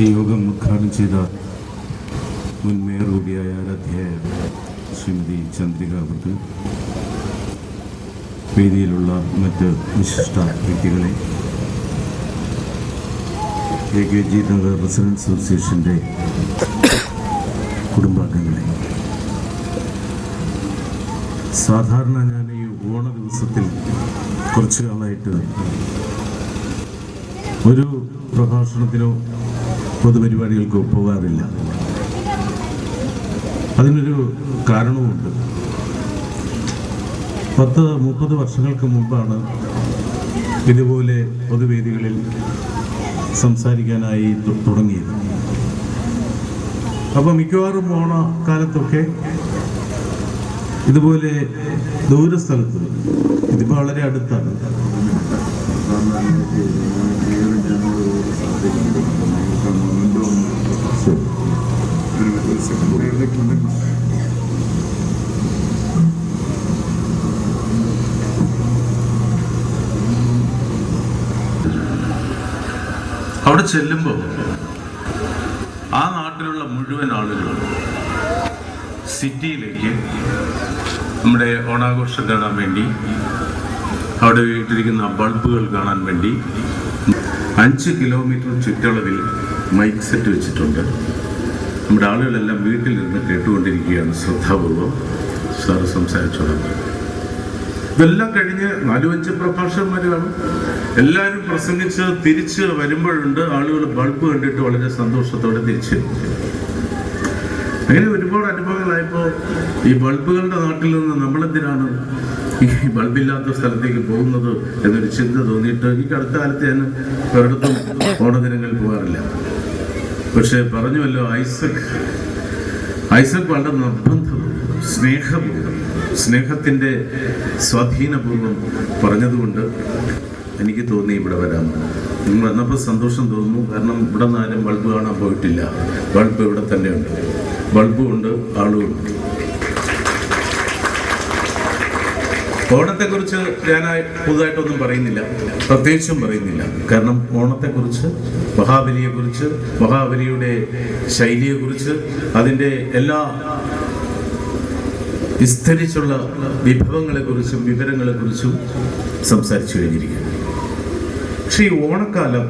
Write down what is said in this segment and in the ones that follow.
ഈ യോഗം ഉദ്ഘാടനം ചെയ്ത മുൻ മേയർ കൂടിയായ ആരാധ്യായ ശ്രീമതി ചന്ദ്രിക അവർക്ക്, വേദിയിലുള്ള മറ്റ് വിശിഷ്ട വ്യക്തികളെ, AKG നഗർ റെസിഡൻസ് അസോസിയേഷൻ്റെ കുടുംബാംഗങ്ങളെ, സാധാരണ ഞാൻ ഈ ഓണ ദിവസത്തിൽ കുറച്ചു കാലമായിട്ട് ഒരു പ്രഭാഷണത്തിനോ പൊതുപരിപാടികൾക്കോ പോകാറില്ല. അതിനൊരു കാരണവുമുണ്ട്. 10-30 വർഷങ്ങൾക്ക് മുമ്പാണ് ഇതുപോലെ പൊതുവേദികളിൽ സംസാരിക്കാനായി തുടങ്ങിയത്. അപ്പോൾ മിക്കവാറും ഓണക്കാലത്തൊക്കെ ഇതുപോലെ ദൂരസ്ഥലത്ത്, ഇതിപ്പോൾ വളരെ അടുത്താണ്, അവിടെ ചെല്ലുമ്പോൾ ആ നാട്ടിലുള്ള മുഴുവൻ ആളുകളും സിറ്റിയിലേക്ക് നമ്മുടെ ഓണാഘോഷം കാണാൻ വേണ്ടി, അവിടെ ഇട്ടിരിക്കുന്ന ബൾബുകൾ കാണാൻ വേണ്ടി 5 കിലോമീറ്റർ ചുറ്റളവിൽ മൈക്ക് സെറ്റ് വെച്ചിട്ടുണ്ട്. നമ്മുടെ ആളുകളെല്ലാം വീട്ടിൽ നിന്ന് കേട്ടുകൊണ്ടിരിക്കുകയാണ് ശ്രദ്ധാപൂർവം. സാറ് സംസാരിച്ചോളാം. ഇതെല്ലാം കഴിഞ്ഞ് 4-5 പ്രഭാഷകന്മാർ കാണും. എല്ലാവരും പ്രസംഗിച്ച് തിരിച്ച് വരുമ്പോഴുണ്ട് ആളുകൾ ബൾബ് കണ്ടിട്ട് വളരെ സന്തോഷത്തോടെ തിരിച്ച്. അങ്ങനെ ഒരുപാട് അനുഭവങ്ങളായപ്പോൾ ഈ ബൾബുകളുടെ നാട്ടിൽ നിന്ന് നമ്മളെന്തിനാണ് ഈ ബൾബില്ലാത്ത സ്ഥലത്തേക്ക് പോകുന്നത് എന്നൊരു ചിന്ത തോന്നിയിട്ട് എനിക്ക് അടുത്ത കാലത്ത് ഞാൻ ഒരിടത്തും ഓണദിനങ്ങളിൽ പോകാറില്ല. പക്ഷെ പറഞ്ഞുവല്ലോ, ഐസക് വളരെ നിർബന്ധവും സ്നേഹത്തിൻ്റെ സ്വാധീനപൂർവ്വം പറഞ്ഞതുകൊണ്ട് എനിക്ക് തോന്നി ഇവിടെ വരാമെന്ന്. നിങ്ങൾ വന്നപ്പോൾ സന്തോഷം തോന്നുന്നു. കാരണം ഇവിടെ നിന്ന് ആരും ബൾബ് കാണാൻ പോയിട്ടില്ല. ബൾബ് ഇവിടെ തന്നെയുണ്ട്, ബൾബുമുണ്ട്, ആളുമുണ്ട്. ഓണത്തെക്കുറിച്ച് ഞാൻ പുതുതായിട്ടൊന്നും പറയുന്നില്ല, പ്രത്യേകിച്ചും പറയുന്നില്ല. കാരണം ഓണത്തെക്കുറിച്ച്, മഹാബലിയെക്കുറിച്ച്, മഹാബലിയുടെ ശൈലിയെക്കുറിച്ച്, അതിൻ്റെ എല്ലാ വിസ്തരിച്ചുള്ള വിഭവങ്ങളെക്കുറിച്ചും വിവരങ്ങളെക്കുറിച്ചും സംസാരിച്ചു കഴിഞ്ഞിരിക്കുന്നു. പക്ഷേ ഈ ഓണക്കാലം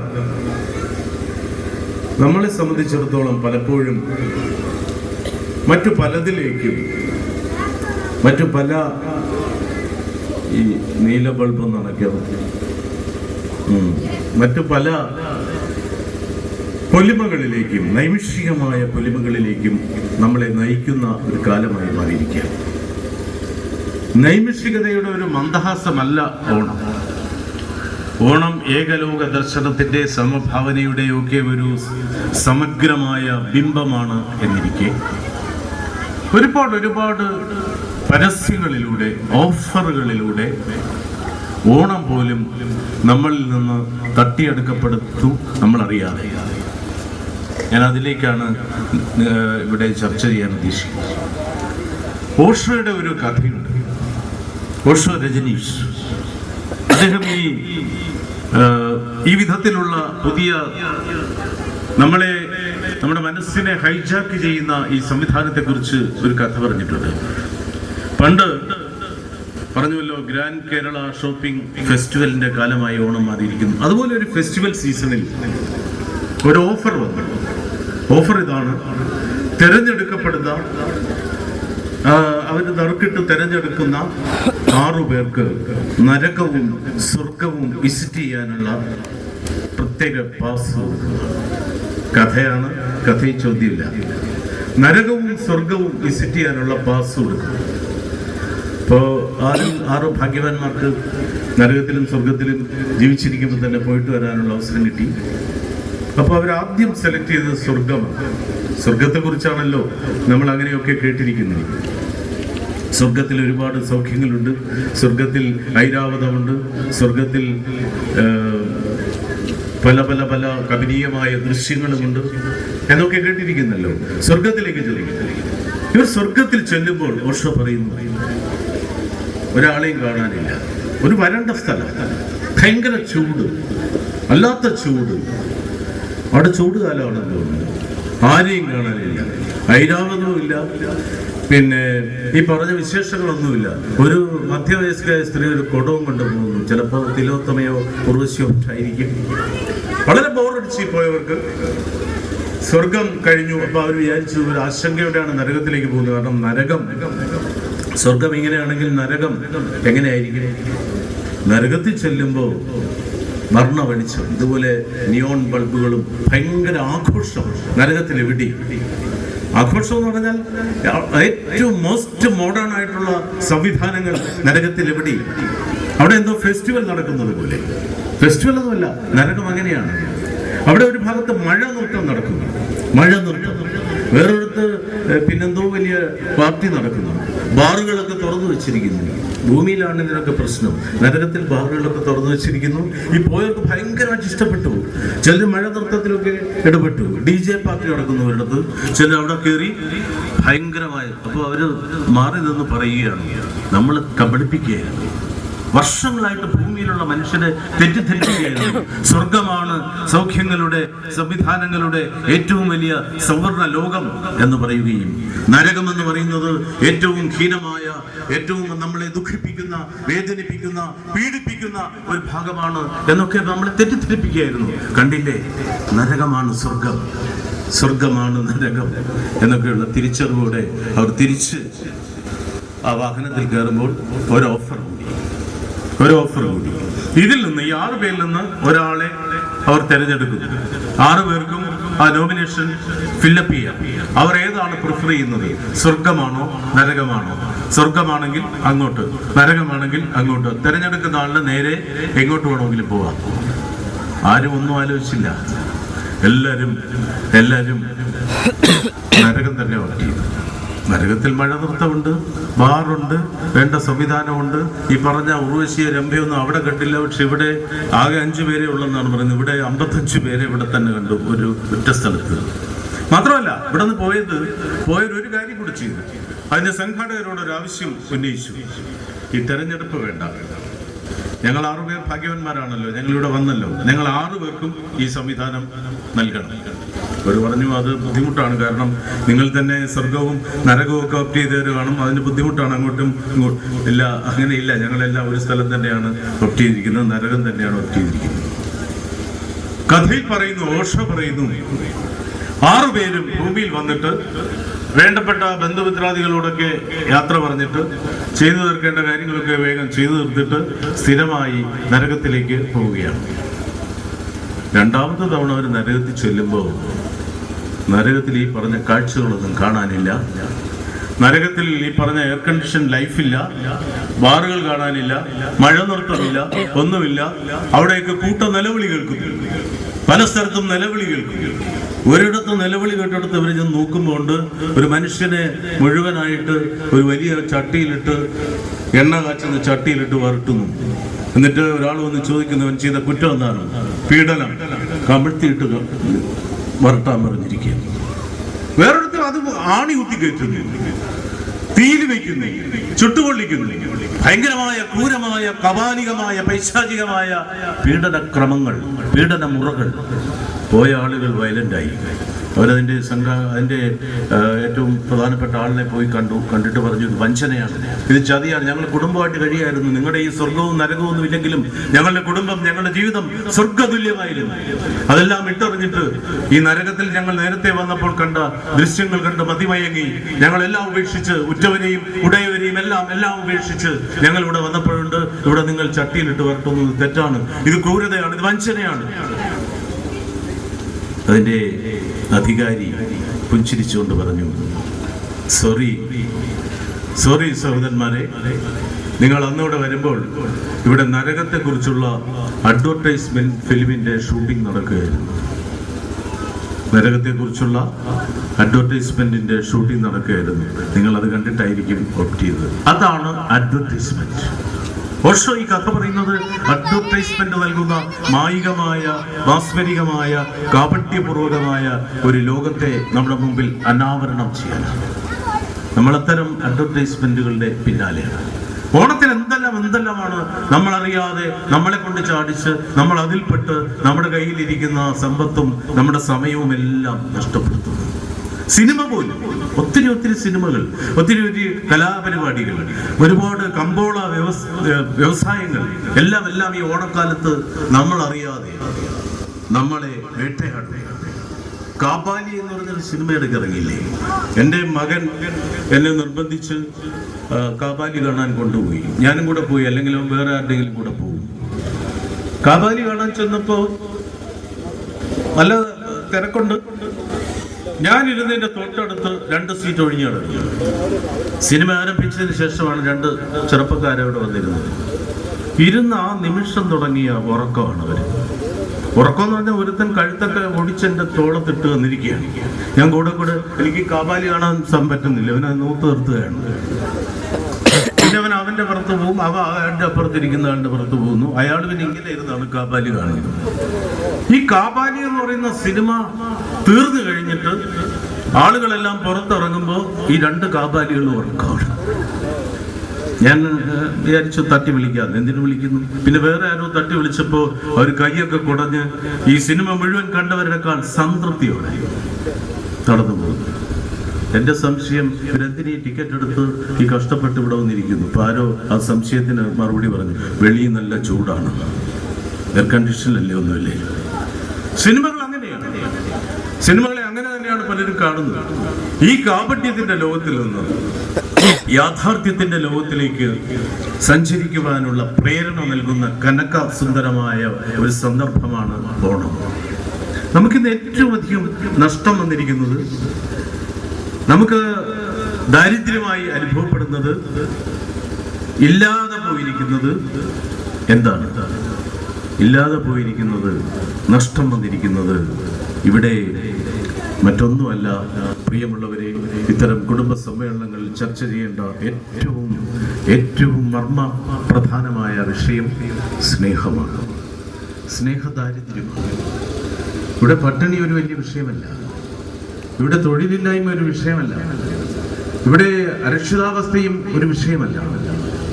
നമ്മളെ സംബന്ധിച്ചിടത്തോളം പലപ്പോഴും മറ്റു പലതിലേക്കും, മറ്റു പല ഈ നീല ബൾബ് നടക്കാറ്, മറ്റു പല പൊലിമകളിലേക്കും, നൈമിഷികമായ പൊലിമകളിലേക്കും നമ്മളെ നയിക്കുന്ന ഒരു കാലമായി മാറിയിരിക്കുകയാണ്. നൈമിഷികതയുടെ ഒരു മന്ദഹാസമല്ല ഓണം. ഓണം ഏകലോക ദർശനത്തിൻ്റെ, സമഭാവനയുടെയൊക്കെ ഒരു സമഗ്രമായ ബിംബമാണ് എന്നിരിക്കെ ഒരുപാട് പരസ്യങ്ങളിലൂടെ, ഓഫറുകളിലൂടെ ഓണം പോലും നമ്മളിൽ നിന്ന് തട്ടിയെടുക്കപ്പെടുത്തു നമ്മളറിയാതെ. ഞാൻ അതിലേക്കാണ് ഇവിടെ ചർച്ച ചെയ്യാൻ ഉദ്ദേശിക്കുന്നത്. ഓഷോയുടെ ഒരു കഥയുണ്ട്. ഓഷോ രജനീഷ്, അദ്ദേഹം ഈ വിധത്തിലുള്ള പുതിയ നമ്മുടെ മനസ്സിനെ ഹൈജാക്ക് ചെയ്യുന്ന ഈ സംവിധാനത്തെക്കുറിച്ച് ഒരു കഥ പറഞ്ഞിട്ടുണ്ട്. പണ്ട് പറഞ്ഞുവല്ലോ, ഗ്രാൻഡ് കേരള ഷോപ്പിംഗ് ഫെസ്റ്റിവലിന്റെ കാലമായി ഓണം മാറിയിരിക്കുന്നു. അതുപോലെ ഒരു ഫെസ്റ്റിവൽ സീസണിൽ ഒരു ഓഫർ വന്നു. ഓഫർ ഇതാണ്: തിരഞ്ഞെടുക്കപ്പെടുന്ന, അവർ നറുക്കിട്ട് തിരഞ്ഞെടുക്കുന്ന 6 പേർക്ക് നരകവും സ്വർഗവും വിസിറ്റ് ചെയ്യാനുള്ള പ്രത്യേക പാസ്. കഥയാണ്, കഥയിൽ ചോദ്യമില്ല. നരകവും സ്വർഗവും വിസിറ്റ് ചെയ്യാനുള്ള പാസ് കൊടുക്കും. ഇപ്പോൾ 6 ഭാഗ്യവാന്മാർക്ക് നരകത്തിലും സ്വർഗത്തിലും ജീവിച്ചിരിക്കുമ്പോൾ തന്നെ പോയിട്ട് വരാനുള്ള അവസരം കിട്ടി. അപ്പോൾ അവരാദ്യം സെലക്ട് ചെയ്തത് സ്വർഗമാണ്. സ്വർഗത്തെക്കുറിച്ചാണല്ലോ നമ്മൾ അങ്ങനെയൊക്കെ കേട്ടിരിക്കുന്നത്. സ്വർഗത്തിൽ ഒരുപാട് സൗഖ്യങ്ങളുണ്ട്, സ്വർഗത്തിൽ ഐരാവതമുണ്ട്, സ്വർഗത്തിൽ പല കമനീയമായ ദൃശ്യങ്ങളുമുണ്ട് എന്നൊക്കെ കേട്ടിരിക്കുന്നല്ലോ. സ്വർഗത്തിലേക്ക് ചെല്ലുന്നു. ഇവർ സ്വർഗത്തിൽ ചെല്ലുമ്പോൾ ഓഷോ പറയുന്നു, ഒരാളെയും കാണാനില്ല. ഒരു വരണ്ട സ്ഥലം, ഭയങ്കര ചൂട്, വല്ലാത്ത ചൂട്. അവിടെ ചൂടുകാലമാണെന്ന് തോന്നുന്നു. ആരെയും കാണാനില്ല, ഐരാവതവുമില്ല, പിന്നെ ഈ പറഞ്ഞ വിശേഷങ്ങളൊന്നുമില്ല. ഒരു മധ്യവയസ്കയായ സ്ത്രീ ഒരു കുടവും കൊണ്ട് പോകുന്നു. ചിലപ്പോൾ തിലോത്തമയോ ഉർവശിയോ ആയിരിക്കും. വളരെ ബോറടിച്ച് പോയവർക്ക് സ്വർഗം കഴിഞ്ഞു. അപ്പൊ അവർ വിചാരിച്ചു, ഒരു ആശങ്കയോടെയാണ് നരകത്തിലേക്ക് പോകുന്നത്. കാരണം നരകം, സ്വർഗം ഇങ്ങനെയാണെങ്കിൽ നരകം എങ്ങനെയായിരിക്കും? നരകത്തിൽ ചെല്ലുമ്പോൾ വർണ്ണ വെളിച്ചം, ഇതുപോലെ നിയോൺ ബൾബുകളും, ഭയങ്കര ആഘോഷം. നരകത്തിൽ എവിടെ ആഘോഷം എന്ന് പറഞ്ഞാൽ ഏറ്റവും മോസ്റ്റ് മോഡേൺ ആയിട്ടുള്ള സംവിധാനങ്ങൾ നരകത്തിൽ എവിടെ? അവിടെ എന്തോ ഫെസ്റ്റിവൽ നടക്കുന്നത് പോലെ. ഫെസ്റ്റിവൽ ഒന്നുമല്ല, നരകം അങ്ങനെയാണ്. അവിടെ ഒരു ഭാഗത്ത് മഴ നൃത്തം നടക്കുന്നു, മഴ നൃത്തം. വേറൊരിടത്ത് പിന്നെന്തോ വലിയ പാർട്ടി നടക്കുന്നു. ബാറുകളൊക്കെ തുറന്നു വെച്ചിരിക്കുന്നു. ഭൂമിയിലാണ് ഇതിനൊക്കെ പ്രശ്നം. നരകത്തിൽ ബാറുകളൊക്കെ തുറന്നു വെച്ചിരിക്കുന്നു. ഈ പോയവർക്ക് ഭയങ്കരമായിട്ട് ഇഷ്ടപ്പെട്ടു. ചിലർ മഴ നൃത്തത്തിലൊക്കെ ഇടപെട്ടു. DJ പാർട്ടി നടക്കുന്നവരിടത്ത് ചിലർ അവിടെ കയറി ഭയങ്കരമായി. അപ്പോൾ അവര് മാറി നിന്ന് പറയുകയാണ്, നമ്മൾ കബളിപ്പിക്കുകയാണ്. വർഷങ്ങളായിട്ട് ഭൂമിയിലുള്ള മനുഷ്യരെ തെറ്റിദ്ധരിക്കുകയായിരുന്നു. സ്വർഗമാണ് സൗഖ്യങ്ങളുടെ, സംവിധാനങ്ങളുടെ ഏറ്റവും വലിയ സൗവർണ ലോകം എന്ന് പറയുകയും നരകം എന്ന് പറയുന്നത് ഏറ്റവും ഹീനമായ, ഏറ്റവും നമ്മളെ ദുഃഖിപ്പിക്കുന്ന, വേദനിപ്പിക്കുന്ന, പീഡിപ്പിക്കുന്ന ഒരു ഭാഗമാണ് എന്നൊക്കെ നമ്മളെ തെറ്റിദ്ധരിപ്പിക്കുകയായിരുന്നു. കണ്ടില്ലേ, നരകമാണ് സ്വർഗം, സ്വർഗമാണ് നരകം എന്നൊക്കെയുള്ള തിരിച്ചറിവോടെ അവർ തിരിച്ച് ആ വാഹനത്തിൽ കയറുമ്പോൾ ഒരു ഓഫർ കൂടി. ഇതിൽ നിന്ന്, ഈ 6 പേരിൽ നിന്ന് ഒരാളെ അവർ തെരഞ്ഞെടുക്കും. 6 പേർക്കും ആ നോമിനേഷൻ ഫില്ലപ്പ് ചെയ്യാം. അവർ ഏതാണ് പ്രിഫർ ചെയ്യുന്നത്? സ്വർഗമാണോ നരകമാണോ? സ്വർഗമാണെങ്കിൽ അങ്ങോട്ട്, നരകമാണെങ്കിൽ അങ്ങോട്ട്. തെരഞ്ഞെടുക്കുന്ന ആളിന് നേരെ എങ്ങോട്ട് വേണമെങ്കിലും പോവാം. ആരും ഒന്നും ആലോചിച്ചില്ല. എല്ലാരും നരകം തന്നെ മാറ്റി. നരകത്തിൽ മഴ നൃത്തമുണ്ട്, ബാറുണ്ട്, വേണ്ട സംവിധാനമുണ്ട്. ഈ പറഞ്ഞ ഉർവശിയെ രംഭയൊന്നും അവിടെ കണ്ടില്ല. പക്ഷെ ഇവിടെ ആകെ 5 പേരെ ഉള്ളെന്നാണ് പറയുന്നത്. ഇവിടെ 55 പേരെ ഇവിടെ തന്നെ കണ്ടു, ഒരു ഒറ്റ സ്ഥലത്ത്. മാത്രമല്ല, ഇവിടെ നിന്ന് പോയൊരു കാര്യം കൂടി ചെയ്തു. അതിന്റെ സംഘാടകരോട് ഒരു ആവശ്യം ഉന്നയിച്ചു. ഈ തെരഞ്ഞെടുപ്പ് വേണ്ട, ഞങ്ങൾ 6 പേർ ഭാഗ്യവാന്മാരാണല്ലോ, ഞങ്ങളിവിടെ വന്നല്ലോ, ഞങ്ങൾ 6 പേർക്കും ഈ സംവിധാനം നൽകണം. അവർ പറഞ്ഞു, അത് ബുദ്ധിമുട്ടാണ്. കാരണം നിങ്ങൾ തന്നെ സ്വർഗവും നരകവും ഒക്കെ ഓപ്റ്റ് ചെയ്തവർ കാണും, അതിന് ബുദ്ധിമുട്ടാണ്. അങ്ങോട്ടും ഇല്ല, അങ്ങനെയില്ല, ഞങ്ങളെല്ലാം ഒരു സ്ഥലം തന്നെയാണ് ഓപ്റ്റ് ചെയ്തിരിക്കുന്നത്, നരകം തന്നെയാണ് ഓപ്റ്റ് ചെയ്തിരിക്കുന്നത്. കഥയിൽ പറയുന്നു, ഓഷോ പറയുന്നു, 6 പേരും ഭൂമിയിൽ വന്നിട്ട് വേണ്ടപ്പെട്ട ബന്ധുമിത്രാദികളോടൊക്കെ യാത്ര പറഞ്ഞിട്ട് ചെയ്തു തീർക്കേണ്ട കാര്യങ്ങളൊക്കെ വേഗം ചെയ്തു തീർത്തിട്ട് സ്ഥിരമായി നരകത്തിലേക്ക് പോവുകയാണ്. 2ാമത്തെ തവണ അവർ നരകത്തിൽ ചെല്ലുമ്പോൾ നരകത്തിൽ ഈ പറഞ്ഞ കാഴ്ചകളൊന്നും കാണാനില്ല. നരകത്തിൽ ഈ പറഞ്ഞ എയർ കണ്ടീഷൻ ലൈഫില്ല, ബാറുകൾ കാണാനില്ല, മഴ നൃത്തമില്ല, ഒന്നുമില്ല. അവിടെയൊക്കെ കൂട്ട നിലവിളി കേൾക്കുന്നു. പല സ്ഥലത്തും നിലവിളി കേൾക്കുന്നു. ഒരിടത്ത് നിലവിളി കേട്ടിടത്ത് ഇവർ ചെന്ന് നോക്കുമ്പോൾ ഒരു മനുഷ്യനെ മുഴുവനായിട്ട് ഒരു വലിയ ചട്ടിയിലിട്ട്, എണ്ണ കാച്ചുന്ന ചട്ടിയിലിട്ട് വരട്ടുന്നു. എന്നിട്ട് ഒരാൾ വന്ന് ചോദിക്കുന്നു, അവൻ ചെയ്ത കുറ്റം എന്താണ്? പീഡനം. കമിഴ്ത്തിയിട്ട് വരട്ടാൻ പറഞ്ഞിരിക്കുക. വേറൊരിടത്തും അത് ആണി കുത്തി കയറ്റുന്നു, തീയിൽ വയ്ക്കുന്നു, ചുട്ടുകൊള്ളിക്കുന്നു. ഭയങ്കരമായ, ക്രൂരമായ, കപാലികമായ, പൈശാചികമായ പീഡനക്രമങ്ങൾ, പീഡനമുറകൾ. പോയ ആളുകൾ വയലൻ്റായി. അവരതിൻ്റെ അതിൻ്റെ ഏറ്റവും പ്രധാനപ്പെട്ട ആളിനെ പോയി കണ്ടിട്ട് പറഞ്ഞു, ഇത് വഞ്ചനയാണ്, ഇത് ചതിയാണ്, ഞങ്ങൾ കുടുംബമായിട്ട് കഴിയായിരുന്നു, നിങ്ങളുടെ ഈ സ്വർഗവും നരകവും ഒന്നും ഇല്ലെങ്കിലും ഞങ്ങളുടെ കുടുംബം, ഞങ്ങളുടെ ജീവിതം സ്വർഗതുല്യമായിരുന്നു. അതെല്ലാം ഇട്ടെറിഞ്ഞിട്ട് ഈ നരകത്തിൽ ഞങ്ങൾ നേരത്തെ വന്നപ്പോൾ കണ്ട ദൃശ്യങ്ങൾ കണ്ട് മതിമയങ്ങി ഞങ്ങളെല്ലാം ഉപേക്ഷിച്ച്, ഉറ്റവരെയും ഉടയവരെയും എല്ലാം ഉപേക്ഷിച്ച് ഞങ്ങൾ ഇവിടെ വന്നപ്പോഴുണ്ട് ഇവിടെ നിങ്ങൾ ചട്ടിയിലിട്ട് വരട്ടുന്നത് തെറ്റാണ്, ഇത് ക്രൂരതയാണ്, ഇത് വഞ്ചനയാണ്. അതിൻ്റെ അധികാരി പുഞ്ചിരിച്ചുകൊണ്ട് പറഞ്ഞു, സോറി സഹോദരന്മാരെ, നിങ്ങൾ അന്നിവിടെ വരുമ്പോൾ ഇവിടെ നരകത്തെക്കുറിച്ചുള്ള അഡ്വർടൈസ്മെന്റ് ഫിലിമിന്റെ ഷൂട്ടിംഗ് നടക്കുകയായിരുന്നു. നരകത്തെക്കുറിച്ചുള്ള അഡ്വർടൈസ്മെന്റിന്റെ ഷൂട്ടിംഗ് നടക്കുകയായിരുന്നു. നിങ്ങൾ അത് കണ്ടിട്ടായിരിക്കും ഓപ്റ്റ് ചെയ്തത്. അതാണ് അഡ്വർടൈസ്മെന്റ്. ഓഷോ ഈ കഥ പറയുന്നത് അഡ്വർടൈസ്മെന്റ് നൽകുന്ന മായികമായ, മാസ്മരികമായ, കാപട്യപൂർവകമായ ഒരു ലോകത്തെ നമ്മുടെ മുമ്പിൽ അനാവരണം ചെയ്യാനാണ്. നമ്മളത്തരം അഡ്വർടൈസ്മെന്റുകളുടെ പിന്നാലെയാണ്. ഓണത്തിന് എന്തെല്ലാമാണ് നമ്മളറിയാതെ നമ്മളെ കൊണ്ട് ചാടിച്ച് നമ്മൾ അതിൽപ്പെട്ട് നമ്മുടെ കയ്യിലിരിക്കുന്ന സമ്പത്തും നമ്മുടെ സമയവും എല്ലാം നഷ്ടപ്പെടുത്തുന്നു. സിനിമ പോലും ഒത്തിരി സിനിമകൾ, ഒത്തിരി കലാപരിപാടികൾ, ഒരുപാട് കമ്പോള വ്യവസായങ്ങൾ എല്ലാം ഈ ഓണക്കാലത്ത് നമ്മൾ അറിയാതെ നമ്മളെ വേട്ടയാടുക. കാബാലി എന്ന് പറഞ്ഞൊരു സിനിമയുടെ ഇറങ്ങിയില്ലേ? എൻ്റെ മകൻ എന്നെ നിർബന്ധിച്ച് കാബാലി കാണാൻ കൊണ്ടുപോയി. ഞാനും കൂടെ പോയി, അല്ലെങ്കിൽ വേറെ ആരുടെങ്കിലും കൂടെ പോകും. കാബാലി കാണാൻ ചെന്നപ്പോ നല്ല തിരക്കുണ്ട്. ഞാനിരുന്നതിന്റെ തൊട്ടടുത്ത് 2 സീറ്റ് ഒഴിഞ്ഞു കിടന്നു. സിനിമ ആരംഭിച്ചതിന് ശേഷമാണ് 2 ചെറുപ്പക്കാരവിടെ വന്നിരുന്നത്. ഇരുന്ന് ആ നിമിഷം തുടങ്ങിയ ഉറക്കമാണ് അവര്. ഉറക്കം എന്ന് പറഞ്ഞാൽ ഒരുത്തൻ കഴുത്തൊക്കെ ഒടിച്ചെന്റെ തോളത്തിട്ട് വന്നിരിക്കുകയാണ്. ഞാൻ കൂടെ എനിക്ക് കാബാലി കാണാൻ പറ്റുന്നില്ല. അവനെ നൂത്ത് നിർത്തുകയാണ്. പിന്നെ അവന്റെ പുറത്ത് പോകും, അയാളുടെ അപ്പുറത്തിരിക്കുന്ന ആളുടെ പുറത്ത് പോകുന്നു. അയാൾ പിന്നെ ഇങ്ങനെ ഇരുന്നാണ് കാബാലി കാണിക്കുന്നത്. ഈ കാബാലി എന്ന് പറയുന്ന സിനിമ തീർന്നു കഴിഞ്ഞിട്ട് ആളുകളെല്ലാം പുറത്തിറങ്ങുമ്പോൾ ഈ 2 കാബാലികളും ഉറക്കമാണ്. ഞാൻ വിചാരിച്ചു തട്ടി വിളിക്കാം, എന്തിനു വിളിക്കുന്നു. പിന്നെ വേറെ ആരോ തട്ടി വിളിച്ചപ്പോൾ അവർ കൈയൊക്കെ കുടഞ്ഞ് ഈ സിനിമ മുഴുവൻ കണ്ടവരെക്കാൾ സംതൃപ്തിയോടെ നടന്നു പോകുന്നു. എന്റെ സംശയം, ഇവരെന്തിനീ ടിക്കറ്റ് എടുത്ത് ഈ കഷ്ടപ്പെട്ട് ഇവിടെ വന്നിരിക്കുന്നു. ഇപ്പൊ ആരോ ആ സംശയത്തിന് മറുപടി പറഞ്ഞു, വെളിയിൽ നല്ല ചൂടാണ്, എയർ കണ്ടീഷനിലല്ലേ, ഒന്നുമില്ലേ. സിനിമകൾ അങ്ങനെയാണ്, സിനിമകളെ അങ്ങനെ തന്നെയാണ് പലരും കാണുന്നത്. ഈ കാപട്യത്തിന്റെ ലോകത്തിൽ നിന്ന് യാഥാർത്ഥ്യത്തിന്റെ ലോകത്തിലേക്ക് സഞ്ചരിക്കുവാനുള്ള പ്രേരണ നൽകുന്ന കനക സുന്ദരമായ ഒരു സന്ദർഭമാണ് ഓണം. നമുക്കിന്ന് ഏറ്റവും അധികം നഷ്ടം വന്നിരിക്കുന്നത്, നമുക്ക് ദാരിദ്ര്യമായി അനുഭവപ്പെടുന്നത്, ഇല്ലാതെ പോയിരിക്കുന്നത് എന്താണ്? ഇല്ലാതെ പോയിരിക്കുന്നത്, നഷ്ടം വന്നിരിക്കുന്നത് ഇവിടെ മറ്റൊന്നുമല്ല. പ്രിയമുള്ളവരെ, ഇത്തരം കുടുംബ സമ്മേളനങ്ങളിൽ ചർച്ച ചെയ്യേണ്ട ഏറ്റവും മർമ്മ പ്രധാനമായ വിഷയം സ്നേഹമാണ്, സ്നേഹദാരിദ്ര്യമാണ്. ഇവിടെ പട്ടിണി ഒരു വലിയ വിഷയമല്ല, ഇവിടെ തൊഴിലില്ലായ്മ ഒരു വിഷയമല്ല, ഇവിടെ അരക്ഷിതാവസ്ഥയും ഒരു വിഷയമല്ല.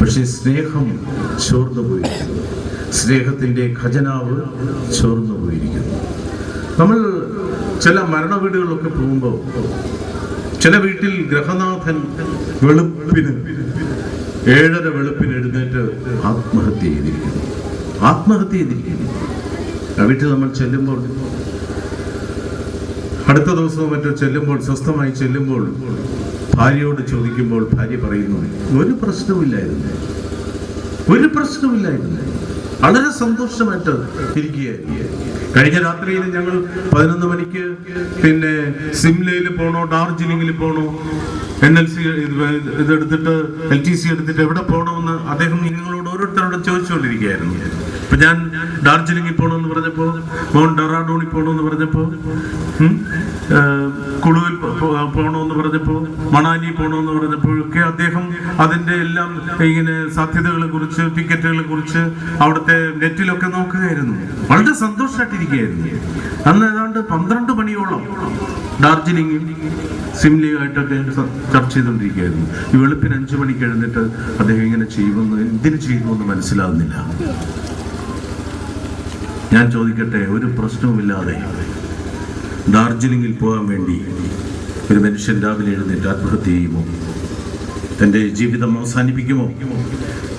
പക്ഷെ സ്നേഹം ചോർന്നു പോയിരിക്കുന്നു, സ്നേഹത്തിന്റെ ഖജനാവ് ചോർന്നു പോയിരിക്കുന്നു. നമ്മൾ ചില മരണ വീടുകളിലൊക്കെ പോകുമ്പോൾ ചില വീട്ടിൽ ഗ്രഹനാഥൻ വെളുപ്പിന് 7:30 വെളുപ്പിന് എഴുന്നേറ്റ് ആത്മഹത്യ ചെയ്തിരിക്കുന്നു. ആ വീട്ടിൽ നമ്മൾ ചെല്ലുമ്പോൾ, അടുത്ത ദിവസവും മറ്റോ ചെല്ലുമ്പോൾ, സ്വസ്ഥമായി ചെല്ലുമ്പോൾ ഭാര്യയോട് ചോദിക്കുമ്പോൾ ഭാര്യ പറയുന്നു, ഒരു പ്രശ്നവുമില്ലായിരുന്നു, വളരെ സന്തോഷമായിട്ട് ഇരിക്കുകയായിരുന്നു. കഴിഞ്ഞ രാത്രിയിൽ ഞങ്ങൾ 11 മണിക്ക് പിന്നെ സിംലയിൽ പോണോ ഡാർജിലിംഗിൽ പോണോ, NLC ഇതെടുത്തിട്ട് LTC എടുത്തിട്ട് എവിടെ പോകണമെന്ന് അദ്ദേഹം നിങ്ങളോട് ഓരോരുത്തരോടും ചോദിച്ചുകൊണ്ടിരിക്കുകയായിരുന്നു. ഇപ്പൊ ഞാൻ ഡാർജിലിംഗിൽ പോകണമെന്ന് പറഞ്ഞപ്പോ, മൗണ്ട് ഡെറാഡൂണിൽ പോകണമെന്ന് പറഞ്ഞപ്പോ, കുളുവിൽ പോകണമെന്ന് പറഞ്ഞപ്പോ, മണാലി പോകണമെന്ന് പറഞ്ഞപ്പോഴൊക്കെ അദ്ദേഹം അതിന്റെ എല്ലാം ഇങ്ങനെ സാധ്യതകളെ കുറിച്ച്, ടിക്കറ്റുകളെ കുറിച്ച് അവിടുത്തെ നെറ്റിലൊക്കെ നോക്കുകയായിരുന്നു. വളരെ സന്തോഷമായിട്ടിരിക്കുകയായിരുന്നു. അന്ന് ഏതാണ്ട് 12 മണിയോളം ഡാർജിലിംഗും സിംലയുമായിട്ടൊക്കെ ചർച്ച ചെയ്തുകൊണ്ടിരിക്കുകയായിരുന്നു. ഈ വെളുപ്പിന് 5 മണിക്ക് എഴുന്നിട്ട് അദ്ദേഹം ഇങ്ങനെ എന്തിനു ചെയ്യുമെന്ന് മനസ്സിലാകുന്നില്ല. ഞാൻ ചോദിക്കട്ടെ, ഒരു പ്രശ്നവുമില്ലാതെ ഡാർജിലിംഗിൽ പോകാൻ വേണ്ടി ഒരു മനുഷ്യൻ രാവിലെ എഴുന്നേറ്റ് ആത്മഹത്യ ചെയ്യുമോ? തൻ്റെ ജീവിതം അവസാനിപ്പിക്കുമോ?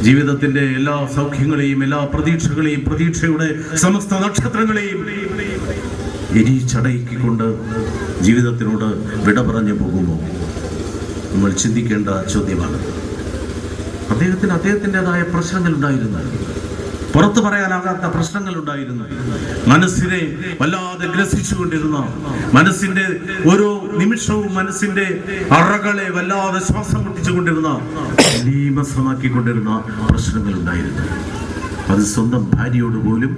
ജീവിതത്തിന്റെ എല്ലാ സൗഖ്യങ്ങളെയും, എല്ലാ പ്രതീക്ഷകളെയും, പ്രതീക്ഷയുടെ സമസ്ത നക്ഷത്രങ്ങളെയും എരിച്ചടയിക്കൊണ്ട് ജീവിതത്തിനോട് വിട പറഞ്ഞു പോകുമോ? നമ്മൾ ചിന്തിക്കേണ്ട ചോദ്യമാണ്. അദ്ദേഹത്തിന് അദ്ദേഹത്തിൻ്റെതായ പ്രശ്നങ്ങളുണ്ടായിരുന്നു, പുറത്തു പറയാനാകാത്ത പ്രശ്നങ്ങളുണ്ടായിരുന്നു. മനസ്സിനെ വല്ലാതെ ഗ്രസിച്ചുകൊണ്ടിരുന്ന, മനസ്സിന്റെ ഓരോ നിമിഷവും മനസ്സിന്റെ അറകളെ വല്ലാതെ ശ്വാസം മുട്ടിച്ചുകൊണ്ടിരുന്ന, ലീമസമാക്കിക്കൊണ്ടിരുന്ന പ്രശ്നങ്ങളുണ്ടായിരുന്നു. അത് സ്വന്തം ഭാര്യയോട് പോലും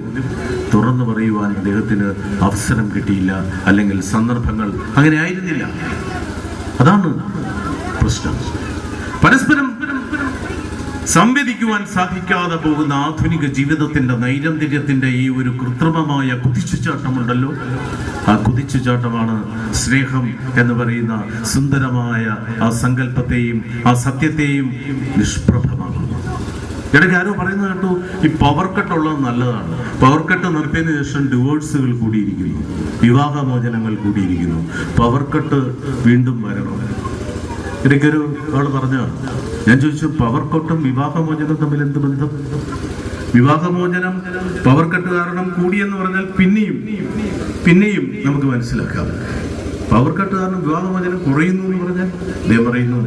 തുറന്നു പറയുവാൻ അദ്ദേഹത്തിന് അവസരം കിട്ടിയില്ല, അല്ലെങ്കിൽ സന്ദർഭങ്ങൾ അങ്ങനെ ആയിരുന്നില്ല. അതാണ് പ്രശ്നം. പരസ്പരം സംവദിക്കുവാൻ സാധിക്കാതെ പോകുന്ന ആധുനിക ജീവിതത്തിന്റെ നൈരന്തര്യത്തിന്റെ ഈ ഒരു കൃത്രിമമായ കുതിച്ചുചാട്ടമുണ്ടല്ലോ, ആ കുതിച്ചുചാട്ടമാണ് സ്നേഹം എന്ന് പറയുന്ന സുന്ദരമായ ആ സങ്കല്പത്തെയും ആ സത്യത്തെയും നിഷ്പ്രഭമാകുന്നത്. ഇടയ്ക്ക് ആരോ പറയുന്നത് കേട്ടു, ഈ പവർ കട്ട് ഉള്ളത് നല്ലതാണ്. പവർ കട്ട് നിർത്തിയതിന് ശേഷം ഡിവോഴ്സുകൾ കൂടിയിരിക്കുന്നു, വിവാഹമോചനങ്ങൾ കൂടിയിരിക്കുന്നു. പവർ കട്ട് വീണ്ടും വരണം. ഇടയ്ക്കൊരു ആൾ പറഞ്ഞതാണ്, ഞാൻ ചോദിച്ചു, പവർ കട്ടും വിവാഹമോചനവും തമ്മിൽ എന്ത് ബന്ധം? വിവാഹമോചനം പവർ കട്ട് കാരണം കൂടിയെന്ന് പറഞ്ഞാൽ പിന്നെയും നമുക്ക് മനസ്സിലാക്കാം. പവർ കട്ട് കാരണം വിവാഹമോചനം കുറയുന്നു എന്ന് പറഞ്ഞാൽ അദ്ദേഹം പറയുന്നു,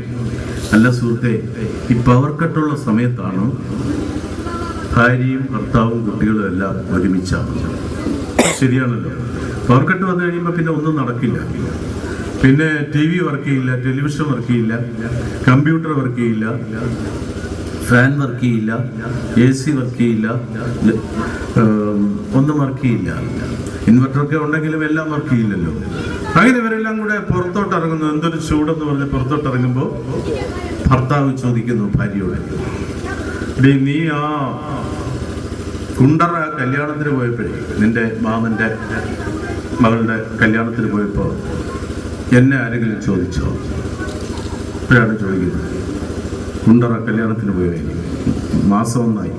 അല്ല സുഹൃത്തെ, ഈ പവർ കട്ടുള്ള സമയത്താണ് ഭാര്യയും ഭർത്താവും കുട്ടികളും എല്ലാം ഒരുമിച്ചാണ്. ശരിയാണല്ലോ. പവർ കട്ട് വന്നു കഴിയുമ്പോൾ പിന്നെ ഒന്നും നടക്കില്ല. പിന്നെ TV വർക്ക് ചെയ്യില്ല, ടെലിവിഷൻ വർക്ക് ചെയ്യില്ല, കമ്പ്യൂട്ടർ വർക്ക് ചെയ്യില്ല, ഫാൻ വർക്ക് ചെയ്യില്ല, AC വർക്ക് ചെയ്യില്ല, ഒന്നും വർക്ക് ചെയ്യില്ല. ഇൻവെർട്ടറൊക്കെ ഉണ്ടെങ്കിലും എല്ലാം വർക്ക് ചെയ്യില്ലല്ലോ. അങ്ങനെ ഇവരെല്ലാം കൂടെ പുറത്തോട്ട് ഇറങ്ങുന്നു. എന്തൊരു ചൂടെന്ന് പറഞ്ഞ് പുറത്തോട്ട് ഇറങ്ങുമ്പോൾ ഭർത്താവ് ചോദിക്കുന്നു ഭാര്യയോട്, നീ ആ കുണ്ടറ കല്യാണത്തിന് പോയപ്പോഴേ, നിന്റെ മാമന്റെ മകളുടെ കല്യാണത്തിന് പോയപ്പോൾ എന്നെ ആരെങ്കിലും ചോദിച്ചോ? ഇപ്പോഴാണ് ചോദിക്കുന്നത്. കുണ്ടറ കല്യാണത്തിന് പോയി മാസം 1 ആയി.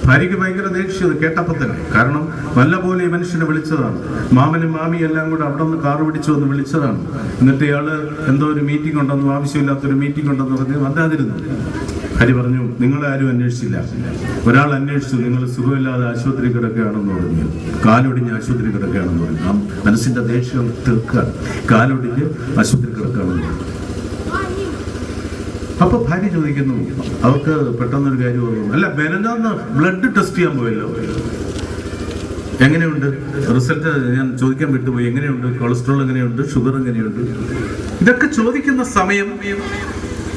ഭാര്യയ്ക്ക് ഭയങ്കര ദേഷ്യം കേട്ടപ്പോൾ തന്നെ. കാരണം നല്ലപോലെ ഈ മനുഷ്യനെ വിളിച്ചതാണ്. മാമനും മാമിയും എല്ലാം കൂടെ അവിടെ നിന്ന് കാറ് പിടിച്ചു വന്ന് വിളിച്ചതാണ്. എന്നിട്ട് ഇയാള് എന്തോ ഒരു മീറ്റിംഗ് ഉണ്ടെന്ന്, ആവശ്യമില്ലാത്തൊരു മീറ്റിംഗ് ഉണ്ടെന്ന് പറഞ്ഞ് വന്നാതിരുന്നു. ഭാര്യ പറഞ്ഞു, നിങ്ങളെ ആരും അന്വേഷിച്ചില്ല. ഒരാൾ അന്വേഷിച്ചു, നിങ്ങൾ സുഖമില്ലാതെ ആശുപത്രി കിടക്കുകയാണെന്ന് പറഞ്ഞു, കാലൊടിഞ്ഞ് ആശുപത്രി കിടക്കുകയാണെന്ന് പറഞ്ഞു. ആ മനസ്സിന്റെ ദേഷ്യം തീർക്കുക, കാലൊടിഞ്ഞ് ആശുപത്രി കിടക്കുകയാണെന്ന് പറഞ്ഞു. അപ്പൊ ഭാര്യ ചോദിക്കുന്നു, അവർക്ക് പെട്ടെന്നൊരു കാര്യം ഓർമ്മ, അല്ല ബെനനാന്ന് ബ്ലഡ് ടെസ്റ്റ് ചെയ്യാൻ പോയല്ലോ, എങ്ങനെയുണ്ട് റിസൾട്ട്? ഞാൻ ചോദിക്കാൻ വിട്ടുപോയി, എങ്ങനെയുണ്ട്? കൊളസ്ട്രോൾ എങ്ങനെയുണ്ട്? ഷുഗർ എങ്ങനെയുണ്ട്? ഇതൊക്കെ ചോദിക്കുന്ന സമയം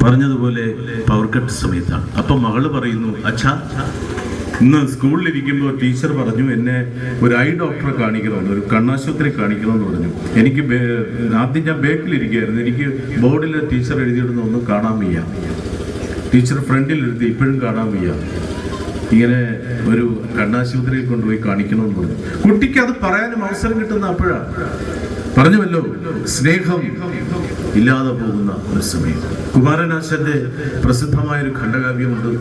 പറഞ്ഞതുപോലെ പവർ കട്ട് സമയത്താണ്. അപ്പൊ മകള് പറയുന്നു, അച്ഛാ, ഇന്ന് സ്കൂളിലിരിക്കുമ്പോൾ ടീച്ചർ പറഞ്ഞു എന്നെ ഒരു ഐ ഡോക്ടറെ കാണിക്കണമെന്ന്, ഒരു കണ്ണാശുപത്രി കാണിക്കണമെന്ന് പറഞ്ഞു. എനിക്ക് ആദ്യം ഞാൻ ബേക്കിലിരിക്കുകയായിരുന്നു. എനിക്ക് ബോർഡിൽ ടീച്ചർ എഴുതിയിടുന്ന ഒന്നും കാണാൻ വയ്യ. ടീച്ചർ ഫ്രണ്ടിലിരുത്തി, ഇപ്പോഴും കാണാൻ വയ്യ. ഇങ്ങനെ ഒരു കണ്ണാശുപത്രിയിൽ കൊണ്ടുപോയി കാണിക്കണമെന്ന് പറഞ്ഞു. കുട്ടിക്ക് അത് പറയാനും അവസരം കിട്ടുന്ന അപ്പോഴാണ്. പറഞ്ഞുവല്ലോ, സ്നേഹം ഇല്ലാതെ പോകുന്ന ഒരു സമയം. കുമാരനാശന്റെ പ്രസിദ്ധമായൊരു ഖണ്ഡകാവ്യമുണ്ട്,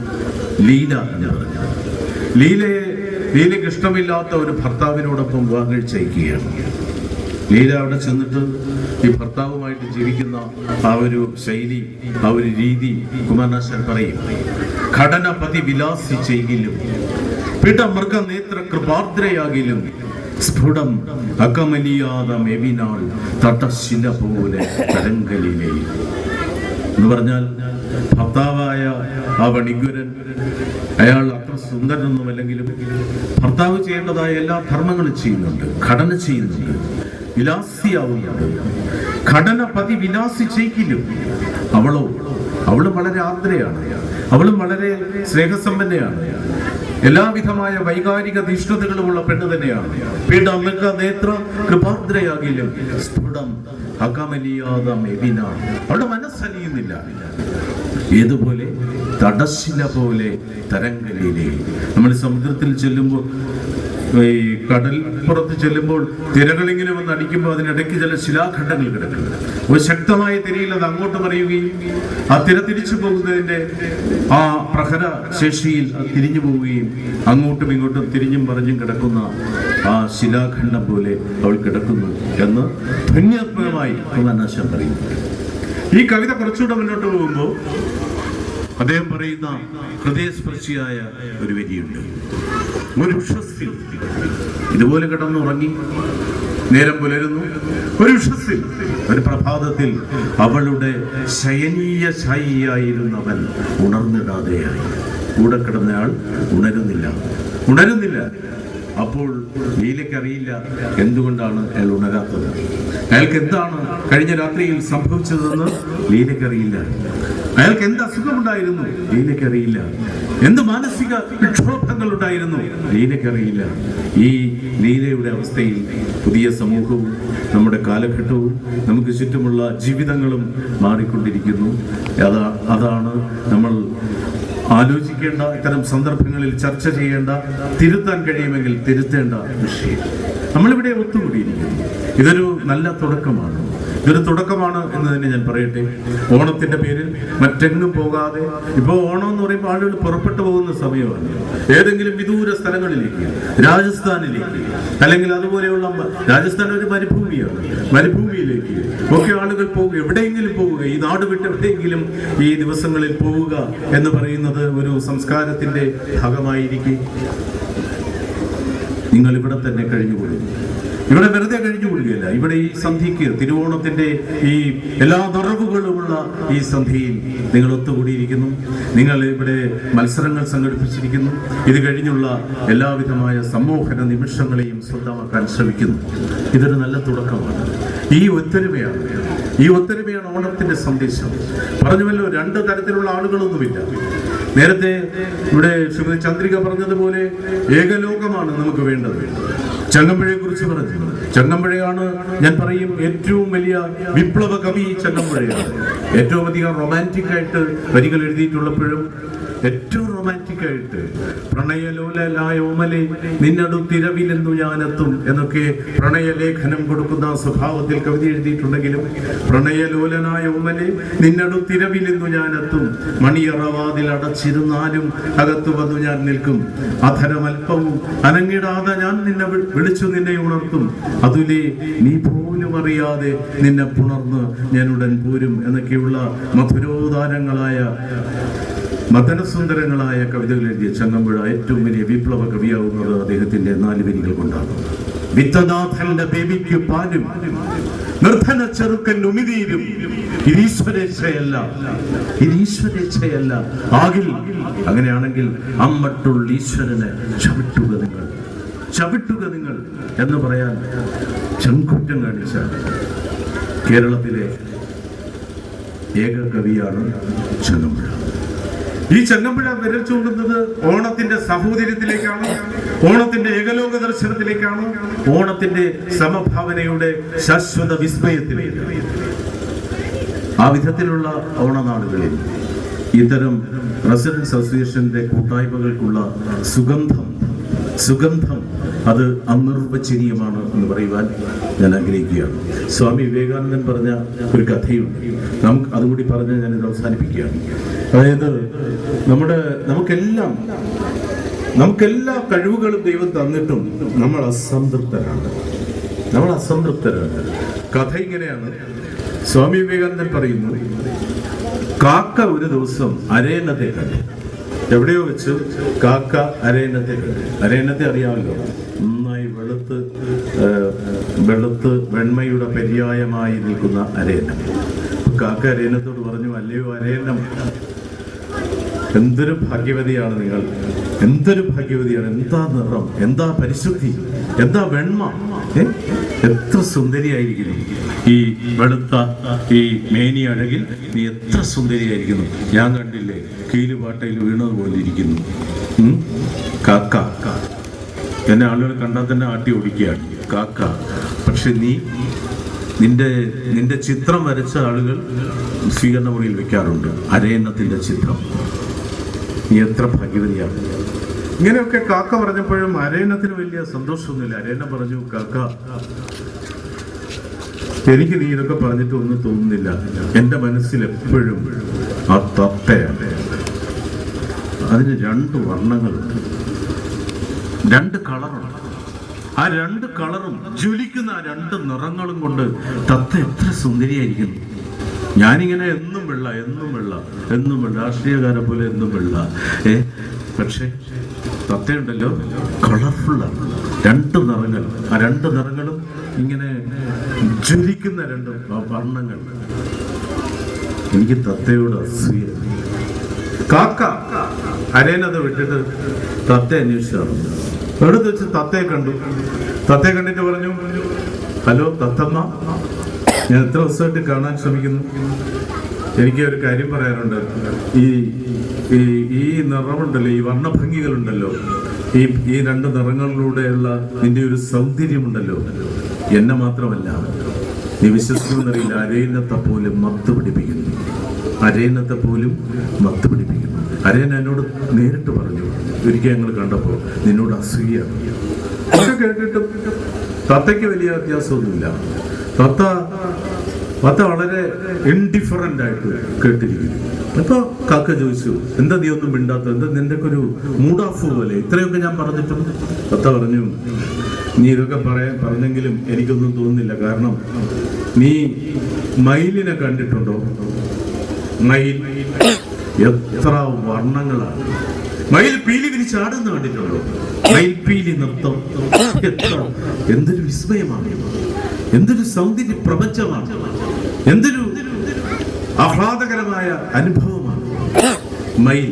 ലീല എന്ന് പറഞ്ഞു. ലീലയ്ക്ക് ഇഷ്ടമില്ലാത്ത ഒരു ഭർത്താവിനോടൊപ്പം വിവാഹം കഴിച്ചയക്കുകയാണ്. ലീല അവിടെ ചെന്നിട്ട് ഈ ഭർത്താവുമായിട്ട് ജീവിക്കുന്ന ആ ഒരു ശൈലി, ആ ഒരു രീതി കുമാരനാശൻ പറയും. ഘടന പതി വിലാസി ചെയ്യിലും പിടമൃഗ നേത്ര കൃപാർദ്രയാകിലും സ്ഫുടം അകമലിയാതമെവിനാൾ തട്ടശില പോലെ തരങ്കലിലെ എന്ന് പറഞ്ഞാൽ, ഭർത്താവായ ആ വണിഗുരൻ, അയാൾ അത്ര സുന്ദരനൊന്നുമല്ലെങ്കിലും ഭർത്താവ് ചെയ്യേണ്ടതായ എല്ലാ ധർമ്മങ്ങളും ചെയ്യുന്നുണ്ട്, ഘടന ചെയ്യുന്നുണ്ട്, വിലാസിയാവുന്നുണ്ട്. ഘടന പതി വിലാസി ചെയ്യിലും അവളും വളരെ ആർദ്രയാണ്, അവളും വളരെ സ്നേഹസമ്പന്നയാണ്, എല്ലാവിധമായ വൈകാരിക തീഷ്ണതകളുമുള്ള പെണ്ണ് തന്നെയാണ്. പീഡമൃഗ നേത്ര കൃപാർദ്രയാകിലും സ്ഫുടം അകമലിയാതമെവിനാൾ, അവളുടെ മനസ്സലിയുന്നില്ല. ഏതുപോലെ തടശില പോലെ തരംഗലിയിലെ. നമ്മൾ സമുദ്രത്തിൽ ചെല്ലുമ്പോൾ, ഈ കടൽ പുറത്ത് ചെല്ലുമ്പോൾ തിരകളിങ്ങനെ വന്ന് അടിക്കുമ്പോൾ അതിനിടയ്ക്ക് ചില ശിലാഖണ്ഡങ്ങൾ കിടക്കും. ഒരു ശക്തമായ തിരയിൽ അത് അങ്ങോട്ട് മറിയുകയും ആ തിര തിരിച്ചു പോകുന്നതിന്റെ ആ പ്രഹര ശേഷിയിൽ തിരിഞ്ഞു പോവുകയും അങ്ങോട്ടും ഇങ്ങോട്ടും തിരിഞ്ഞും മറിഞ്ഞും കിടക്കുന്ന ആ ശിലാഖണ്ഡം പോലെ അവൾ കിടക്കുന്നു എന്ന് ധന്യാത്മകമായി കുമാരനാശൻ പറയുന്നു. ഈ കവിത കുറച്ചുകൂടെ മുന്നോട്ട് പോകുമ്പോൾ അദ്ദേഹം പറയുന്ന ഹൃദയസ്പർശിയായ ഒരു വരിയുണ്ട്. ഒരു ഉഷസ്സിൽ ഇതുപോലെ കിടന്നുറങ്ങി നേരം പുലരുന്നു. ഒരു ഉഷസ്സിൽ, ഒരു പ്രഭാതത്തിൽ അവളുടെ ശയനീയ ശായിയായിരുന്നവൻ ഉണർന്നിടാതെയായി. കൂടെ കിടന്നയാൾ ഉണരുന്നില്ല. അപ്പോൾ ലീലയ്ക്കറിയില്ല എന്തുകൊണ്ടാണ് അയാൾ ഉണരാത്തത്. അയാൾക്ക് എന്താണ് കഴിഞ്ഞ രാത്രിയിൽ സംഭവിച്ചതെന്ന് ലീലയ്ക്കറിയില്ല. അയാൾക്ക് എന്ത് അസുഖമുണ്ടായിരുന്നു ലീലയ്ക്കറിയില്ല. എന്ത് മാനസിക വിക്ഷോഭങ്ങൾ ഉണ്ടായിരുന്നു ലീലയ്ക്കറിയില്ല. ഈ ലീലയുടെ അവസ്ഥയിൽ പുതിയ സമൂഹവും നമ്മുടെ കാലഘട്ടവും നമുക്ക് ചുറ്റുമുള്ള ജീവിതങ്ങളും മാറിക്കൊണ്ടിരിക്കുന്നു. അതാണ് നമ്മൾ ആലോചിക്കേണ്ട, ഇത്തരം സന്ദർഭങ്ങളിൽ ചർച്ച ചെയ്യേണ്ട, തിരുത്താൻ കഴിയുമെങ്കിൽ തിരുത്തേണ്ട വിഷയം. നമ്മളിവിടെ ഒത്തുകൂടിയിരിക്കുന്നു. ഇതൊരു നല്ല തുടക്കമാണ്. ഇതൊരു തുടക്കമാണ് എന്ന് തന്നെ ഞാൻ പറയട്ടെ. ഓണത്തിന്റെ പേരിൽ മറ്റെങ്ങും പോകാതെ, ഇപ്പോൾ ഓണം എന്ന് പറയുമ്പോൾ ആളുകൾ പുറപ്പെട്ടു പോകുന്ന സമയമാണ്. ഏതെങ്കിലും വിദൂര സ്ഥലങ്ങളിലേക്ക്, രാജസ്ഥാനിലേക്ക്, അല്ലെങ്കിൽ അതുപോലെയുള്ള, രാജസ്ഥാൻ ഒരു മരുഭൂമിയാണ്, മരുഭൂമിയിലേക്ക് ഒക്കെ ആളുകൾ പോവുക, എവിടെയെങ്കിലും പോവുക, ഈ നാട് വിട്ട് എവിടെയെങ്കിലും ഈ ദിവസങ്ങളിൽ പോവുക എന്ന് പറയുന്നത് ഒരു സംസ്കാരത്തിന്റെ ഭാഗമായിരിക്കും. നിങ്ങൾ ഇവിടെ തന്നെ കഴിഞ്ഞുകൊള്ളും. ഇവിടെ വെറുതെ കഴിഞ്ഞുകൊള്ളുകയല്ല. ഇവിടെ ഈ സന്ധിക്ക്, തിരുവോണത്തിന്റെ ഈ എല്ലാ നിറവുകളുമുള്ള ഈ സന്ധിയിൽ നിങ്ങൾ ഒത്തുകൂടിയിരിക്കുന്നു. നിങ്ങൾ ഇവിടെ മത്സരങ്ങൾ സംഘടിപ്പിച്ചിരിക്കുന്നു. ഇത് കഴിഞ്ഞുള്ള എല്ലാവിധമായ സമ്മോഹന നിമിഷങ്ങളെയും സ്വന്തമാക്കാൻ ശ്രമിക്കുന്നു. ഇതൊരു നല്ല തുടക്കമാണ്. ഈ ഒത്തൊരുമയാണ് ഓണത്തിന്റെ സന്ദേശം. പറഞ്ഞുവല്ലോ, രണ്ട് തരത്തിലുള്ള ആളുകളൊന്നുമില്ല. നേരത്തെ ഇവിടെ ശ്രീമതി ചന്ദ്രിക പറഞ്ഞതുപോലെ ഏകലോകമാണ് നമുക്ക് വേണ്ടത്. ചങ്ങമ്പുഴയെ കുറിച്ച് പറഞ്ഞു. ചങ്ങമ്പുഴയാണ്, ഞാൻ പറയും, ഏറ്റവും വലിയ വിപ്ലവ കവി ചങ്ങമ്പുഴയാണ്. ഏറ്റവും അധികം റൊമാൻറ്റിക് ആയിട്ട് വരികൾ എഴുതിയിട്ടുള്ളപ്പോഴും ഏറ്റവും റൊമാൻറ്റിക് ആയിട്ട് പ്രണയലോലായ ഓമലെ നിന്നടുത്തിരവിലെന്നു ഞാനെത്തും എന്നൊക്കെ പ്രണയലേഖനം കൊടുക്കുന്ന സ്വഭാവത്തിൽ കവിത എഴുതിയിട്ടുണ്ടെങ്കിലും, പ്രണയലോലനായ ഓമലെ നിന്നടുത്തിരവിലെന്നു ഞാനെത്തും, മണിയറവാതിൽ അടച്ചിരുന്നാലും അകത്തു വന്നു ഞാൻ നിൽക്കും, അധരമൽപ്പവും അനങ്ങിടാതെ ഞാൻ നിന്നെ വിളിച്ചു നിന്നെ ഉണർത്തും, അതുലേ നീ പോലും അറിയാതെ നിന്നെ പുണർന്ന് ഞാൻ ഉടൻ പോരും എന്നൊക്കെയുള്ള മധുരോദാരങ്ങളായ മദനസുന്ദരങ്ങളായ കവിതകൾ എഴുതിയ ചങ്ങമ്പുഴ ഏറ്റവും വലിയ വിപ്ലവ കവിയാവുന്നത് അദ്ദേഹത്തിന്റെ 4 വരികൾ കൊണ്ടാണ്. വിത്തനാഥന്റെ ബേബിക്ക് പാലും നിർധന ചെറുക്കൻ ഉമിനീരും ഈശ്വരേച്ഛയല്ല ആകിൽ, അങ്ങനെയാണെങ്കിൽ അമ്മട്ടുള്ള ഈശ്വരനെ ചവിട്ടുക നിങ്ങൾ എന്ന് പറയാൻ ചങ്കൂറ്റം കാണിച്ച കേരളത്തിലെ ഏക കവിയാണ് ചങ്ങമ്പുഴ. ഈ ചങ്ങമ്പുഴ വിരൽ ചൂണ്ടുന്നത് ഓണത്തിന്റെ സഹോദര്യത്തിലേക്കാണ്, ഓണത്തിന്റെ ഏകലോക ദർശനത്തിലേക്കാണ്, ഓണത്തിന്റെ സമഭാവനയുടെ ശാശ്വത വിസ്മയത്തിലേക്കാണ്. ആ വിധത്തിലുള്ള ഓണനാടുകളിൽ ഇത്തരം റെസിഡൻസ് അസോസിയേഷന്റെ കൂട്ടായ്മകൾക്കുള്ള സുഗന്ധം അത് അനിർവചനീയമാണ് എന്ന് പറയുവാൻ ഞാൻ ആഗ്രഹിക്കുകയാണ്. സ്വാമി വിവേകാനന്ദൻ പറഞ്ഞ ഒരു കഥയുണ്ട്. അതുകൂടി പറഞ്ഞ് ഞാനിത് അവസാനിപ്പിക്കുകയാണ്. അതായത് നമുക്കെല്ലാ കഴിവുകളും ദൈവം തന്നിട്ടും നമ്മൾ അസംതൃപ്തരാണ്. കഥ ഇങ്ങനെയാണ്. സ്വാമി വിവേകാനന്ദൻ പറയുന്നു, കാക്ക ഒരു ദിവസം അരയന്നത്തെ കണ്ടു. എവിടെയോ വെച്ച് കാക്ക അരയന്നത്തെ കണ്ടു. അരയന്നത്തെ അറിയാമല്ലോ, നന്നായി വെളുത്ത് വെണ്മയുടെ പര്യായമായി നിൽക്കുന്ന അരയന്നം. കാക്ക അരയന്നത്തോട് പറഞ്ഞു, അല്ലയോ അരയന്നം, എന്തൊരു ഭാഗ്യവതിയാണ് നിങ്ങൾ, എന്തൊരു ഭാഗ്യവതിയാണ്, എന്താ നിറം, എന്താ പരിശുദ്ധി, എന്താ വെണ്മ, എത്ര സുന്ദരിയായിരിക്കുന്നു, ഈ വെളുത്ത ഈ മേനി അഴകിൽ നീ എത്ര സുന്ദരിയായിരിക്കുന്നു, ഞാൻ കണ്ടില്ലേ കീലുപാട്ടയിൽ വീണതുപോലെ ഇരിക്കുന്നു. കാക്ക എന്നെ ആളുകൾ കണ്ടാൽ തന്നെ ആട്ടി ഓടിക്കുകയാണ് കാക്ക. പക്ഷെ നിന്റെ ചിത്രം വരച്ച ആളുകൾ സ്വീകരണ മുറിയിൽ വെക്കാറുണ്ട്, അരയന്നത്തിന്റെ ചിത്രം. നീ എത്ര ഭാഗ്യവതിയാണ്. ഇങ്ങനെയൊക്കെ കാക്ക പറഞ്ഞപ്പോഴും അരയന്നത്തിന് വലിയ സന്തോഷമൊന്നുമില്ല. അരയന്നം പറഞ്ഞു, കാക്ക, എനിക്ക് നീ ഇതൊക്കെ പറഞ്ഞിട്ട് ഒന്നും തോന്നുന്നില്ല. എൻ്റെ മനസ്സിൽ എപ്പോഴും ആ തത്തയാണ്. അതിന് 2 വർണ്ണങ്ങളുണ്ട്, 2 കളറുണ്ട്. ആ 2 കളറും ജ്വലിക്കുന്ന ആ 2 നിറങ്ങളും കൊണ്ട് തത്ത എത്ര സുന്ദരിയായിരിക്കുന്നു. ഞാനിങ്ങനെ എന്നും വെള്ള രാഷ്ട്രീയക്കാരെ പോലെ എന്നും വെള്ള. പക്ഷെ തത്തയുണ്ടല്ലോ കളർഫുള്ളാണ്. 2 നിറങ്ങൾ, ആ 2 നിറങ്ങളും ഇങ്ങനെ ജ്വലിക്കുന്ന 2 വർണ്ണങ്ങൾ. എനിക്ക് തത്തയോട് അസൂയ. കാക്ക അരയനത് വിട്ടിട്ട് തത്ത അന്വേഷിച്ചാണ്. എടുത്ത് വെച്ച് തത്തയെ കണ്ടിട്ട് പറഞ്ഞു, ഹലോ തത്തമ്മ, ഞാൻ എത്ര ദിവസമായിട്ട് കാണാൻ ശ്രമിക്കുന്നു. എനിക്ക് ഒരു കാര്യം പറയാനുണ്ട്. ഈ നിറമുണ്ടല്ലോ, ഈ വർണ്ണഭംഗികളുണ്ടല്ലോ, ഈ 2 നിറങ്ങളിലൂടെയുള്ള നിന്റെ ഒരു സൗന്ദര്യമുണ്ടല്ലോ, എന്നെ മാത്രമല്ല, നീ വിശ്വസിക്കുമെന്നറിയില്ല, അരയന്നത്തെ പോലും മത്ത് പിടിപ്പിക്കുന്നു. അരയൻ എന്നോട് നേരിട്ട് പറഞ്ഞു, ഒരിക്കൽ ഞങ്ങൾ കണ്ടപ്പോൾ, നിന്നോട് അസൂയാണ്. ഒക്കെ കേട്ടിട്ടും തത്തയ്ക്ക് വലിയ വ്യത്യാസമൊന്നുമില്ല. തത്ത അത് വളരെ ഇൻഡിഫറൻ്റ് ആയിട്ട് കേട്ടിരിക്കുന്നു. അപ്പൊ കാക്ക ചോദിച്ചു, എന്താ നീ ഒന്നും മിണ്ടാത്ത, എന്താ നിന്റെ ഒരു മൂഡ് ഓഫ് പോലെ, ഇത്രയൊക്കെ ഞാൻ പറഞ്ഞിട്ടും? തത്ത പറഞ്ഞു, നീ ഇതൊക്കെ പറഞ്ഞെങ്കിലും എനിക്കൊന്നും തോന്നുന്നില്ല. കാരണം നീ മയിലിനെ കണ്ടിട്ടുണ്ടോ? മയിൽ എത്ര വർണ്ണങ്ങളാണ്. മയിൽ പീലി വിരിച്ചാടുന്ന കണ്ടിട്ടുണ്ടോ? മയിൽ പീലി നൃത്തം എന്തൊരു വിസ്മയമാണ്, എന്തൊരു സൗന്ദര്യ പ്രപഞ്ചമാണ്, എന്തൊരു ആഹ്ലാദകരമായ അനുഭവമാണ് മയിൽ.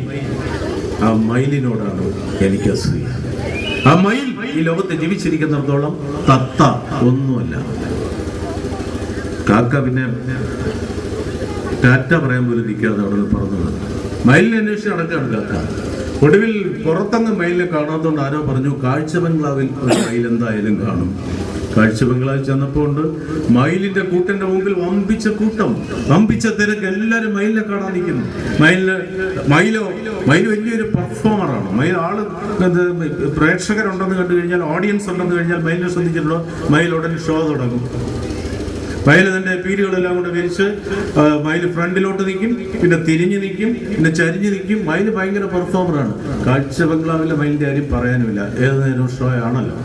ആ മയിലിനോടാണ് എനിക്ക് അസൂയ. ആ മയിൽ ഈ ലോകത്ത് ജീവിച്ചിരിക്കുന്നിടത്തോളം തത്ത ഒന്നുമല്ല. കാക്ക പിന്നെ ടാറ്റ പറയാൻ പോലും നിൽക്കാതെ അവിടെ പറഞ്ഞത്. മയിലിനെ അന്വേഷിച്ച് നടക്കുകയാണ് കാക്ക. ഒടുവിൽ പുറത്തങ്ങ് മയിലിനെ കാണാത്തതുകൊണ്ട് ആരോ പറഞ്ഞു, കാഴ്ച ബംഗ്ലാവിൽ ഒരു മയിൽ എന്തായാലും കാണും. കാഴ്ച ബംഗ്ലാവിൽ ചെന്നപ്പോ ഉണ്ട് മയിലിന്റെ കൂട്ടിന്റെ മുമ്പിൽ വമ്പിച്ച കൂട്ടം, വമ്പിച്ച തിരക്ക്, എല്ലാരും മയിലിനെ കാണാൻ നിൽക്കുന്നു. മയിൽ വലിയൊരു പെർഫോമറാണ്. മയിൽ ആള് പ്രേക്ഷകരുണ്ടെന്ന് കണ്ടു കഴിഞ്ഞാൽ, ഓഡിയൻസ് ഉണ്ടെന്ന് കഴിഞ്ഞാൽ മയിലിനെ ശ്രദ്ധിച്ചിട്ടുണ്ടോ? മയിൽ ഉടനെ ഷോ തുടങ്ങും. മയിൽ തന്റെ പീലികളെല്ലാം കൂടെ വിരിച്ച് മയിൽ ഫ്രണ്ടിലോട്ട് നിൽക്കും, പിന്നെ തിരിഞ്ഞു നിൽക്കും, പിന്നെ ചരിഞ്ഞു നിൽക്കും. മയിൽ ഭയങ്കര പെർഫോമറാണ്. കാഴ്ച ബംഗ്ലാവിലെ മയിലിന്റെ കാര്യം പറയാനുമില്ല, ഏത് നേരവും ഷോ ആണല്ലോ.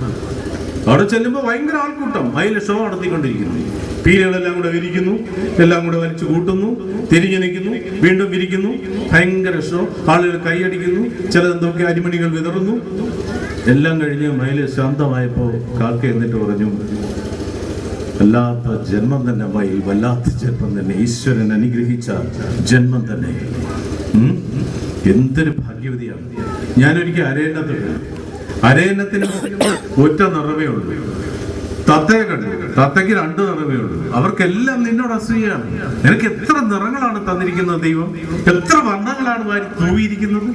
അവിടെ ചെല്ലുമ്പോൾ ഭയങ്കര ആൾക്കൂട്ടം, മയിൽ ഷോ നടത്തിക്കൊണ്ടിരിക്കുന്നു. പീലികളെല്ലാം കൂടെ വിരിക്കുന്നു, എല്ലാം കൂടെ വലിച്ചു കൂട്ടുന്നു, തിരിഞ്ഞു നിൽക്കുന്നു, വീണ്ടും വിരിക്കുന്നു, ഭയങ്കര ഷോ. ആളുകൾ കൈയടിക്കുന്നു, ചിലതെന്തൊക്കെ അരിമണികൾ വിതറുന്നു. എല്ലാം കഴിഞ്ഞ് മയിൽ ശാന്തമായപ്പോൾ കാക്ക എന്നിട്ട് പറഞ്ഞു, വല്ലാത്ത ജന്മം തന്നെ മയിൽ, വല്ലാത്ത ജന്മം തന്നെ, ഈശ്വരൻ അനുഗ്രഹിച്ച ജന്മം തന്നെ. എന്തൊരു ഭാഗ്യവതിയാണ്. ഞാനൊരിക്കൽ അരയന്നത്തിന് ഒറ്റ നിറവേ ഉള്ളൂ. തത്തയെ കണ്ടു, തത്തയ്ക്ക് 2 നിറവേ ഉള്ളൂ. അവർക്കെല്ലാം നിന്നോട് അസൂയാണ്. നിനക്ക് എത്ര നിറങ്ങളാണ് തന്നിരിക്കുന്നത് ദൈവം, എത്ര വർണ്ണങ്ങളാണ് വാരി തൂവിയിരിക്കുന്നത്,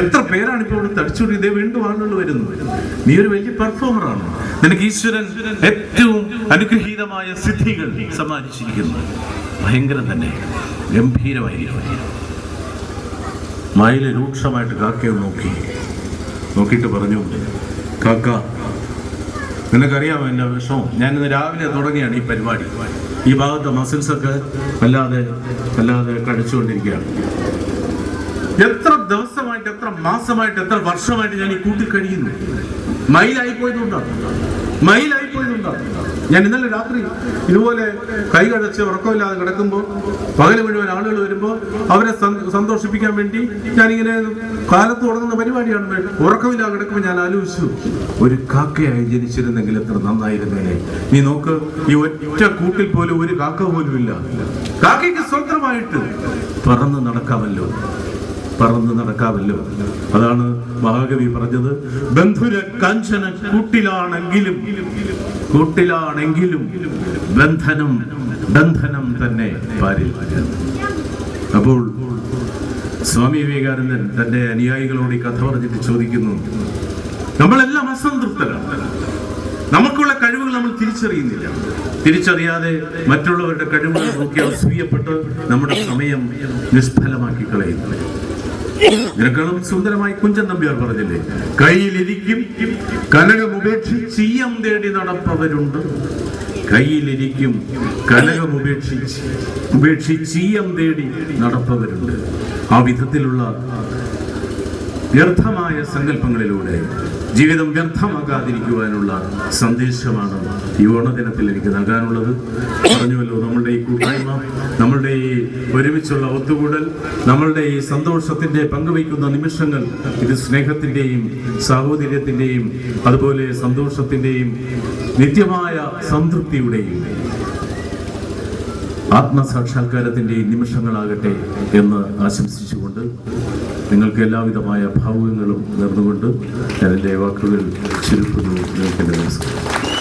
എത്ര പേരാണ് ഇപ്പോൾ ഇവിടെ തടിച്ചുകൂടി. ഇതേ വീണ്ടും ആളുകൾ വരുന്നു. നീ ഒരു വലിയ പെർഫോമറാണ്. നിനക്ക് ഈശ്വരൻ ഏറ്റവും അനുഗ്രഹീതമായ സിദ്ധികൾ സമ്മാനിച്ചിരിക്കുന്നു. ഭയങ്കരം തന്നെ, ഗംഭീരമായിരിക്കും. മയില് രൂക്ഷമായിട്ട് കാക്കയെ നോക്കിയിട്ട് പറഞ്ഞു, കാക്ക, നിനക്കറിയാമോ എൻ്റെ വിഷമം? ഞാനിന്ന് രാവിലെ തുടങ്ങിയാണ് ഈ പരിപാടി. ഈ ഭാഗത്തെ മസിൽസൊക്കെ വല്ലാതെ കഴിച്ചുകൊണ്ടിരിക്കുകയാണ്. എത്ര ദിവസമായിട്ട്, എത്ര മാസമായിട്ട്, എത്ര വർഷമായിട്ട് ഞാൻ ഈ കൂട്ടിൽ കഴിയുന്നു. മയിലായിപ്പോയതുകൊണ്ടാണ്. ഞാൻ ഇന്നലെ രാത്രി ഇതുപോലെ കൈ കടച്ച് ഉറക്കമില്ലാതെ കിടക്കുമ്പോൾ, പകല് മുഴുവൻ ആളുകൾ വരുമ്പോൾ അവരെ സന്തോഷിപ്പിക്കാൻ വേണ്ടി ഞാനിങ്ങനെ കാലത്ത് തുടങ്ങുന്ന പരിപാടിയാണ്. ഉറക്കമില്ലാതെ കിടക്കുമ്പോൾ ഞാൻ ആലോചിച്ചു, ഒരു കാക്കയായി ജനിച്ചിരുന്നെങ്കിൽ എത്ര നന്നായിരുന്നേനെ. നീ നോക്ക്, ഈ ഒറ്റ കൂട്ടിൽ പോലും ഒരു കാക്ക പോലും ഇല്ല. കാക്കയ്ക്ക് സ്വന്തമായിട്ട് പറന്ന് നടക്കാമല്ലോ. അതാണ് മഹാകവി പറഞ്ഞത്, ബന്ധുര കാഞ്ചന കൂട്ടിലാണെങ്കിലും ബന്ധനം തന്നെ പാരിൽ. അപ്പോൾ സ്വാമി വിവേകാനന്ദൻ തന്റെ അനുയായികളോട് ഈ കഥ പറഞ്ഞിട്ട് ചോദിക്കുന്നു, നമ്മളെല്ലാം അസംതൃപ്തരാണ്. നമുക്കുള്ള കഴിവുകൾ നമ്മൾ തിരിച്ചറിയാതെ മറ്റുള്ളവരുടെ കഴിവുകൾ നോക്കി അസൂയപ്പെട്ട് നമ്മുടെ സമയം നിഷ്ഫലമാക്കി കളയുന്നു. ഇതിനേക്കാളും സുന്ദരമായി കുഞ്ചൻ നമ്പ്യാർ പറഞ്ഞില്ലേ, കയ്യിലിരിക്കും കനകമുപേക്ഷിച്ച് ചീയം തേടി നടപ്പവരുണ്ട്. കയ്യിലിരിക്കും കനകമുപേക്ഷിച്ച് ചീയം തേടി നടപ്പവരുണ്ട്. ആ വിധത്തിലുള്ള വ്യർത്ഥമായ സങ്കല്പങ്ങളിലൂടെ ജീവിതം വ്യർത്ഥമാകാതിരിക്കുവാനുള്ള സന്ദേശമാണ് ഈ ഓണദിനത്തിൽ എനിക്ക് നൽകാനുള്ളത്. പറഞ്ഞുവല്ലോ, നമ്മളുടെ ഈ കൂട്ടായ്മ, നമ്മളുടെ ഈ ഒരുമിച്ചുള്ള ഒത്തുകൂടൽ, നമ്മളുടെ ഈ സന്തോഷത്തിന്റെ പങ്കുവയ്ക്കുന്ന നിമിഷങ്ങൾ, ഇത് സ്നേഹത്തിന്റെയും സാഹോദര്യത്തിന്റെയും അതുപോലെ സന്തോഷത്തിന്റെയും നിത്യമായ സംതൃപ്തിയുടെയും ആത്മസാക്ഷാത്കാരത്തിന്റെ നിമിഷങ്ങളാകട്ടെ എന്ന് ആശംസിച്ചുകൊണ്ട് നിങ്ങൾക്ക് എല്ലാവിധമായ ഭാവുകങ്ങളും നേർന്നുകൊണ്ട് ഞാൻ എൻ്റെ വാക്കുകൾ ചുരുക്കുന്നു. നിങ്ങൾക്ക് നമസ്കാരം.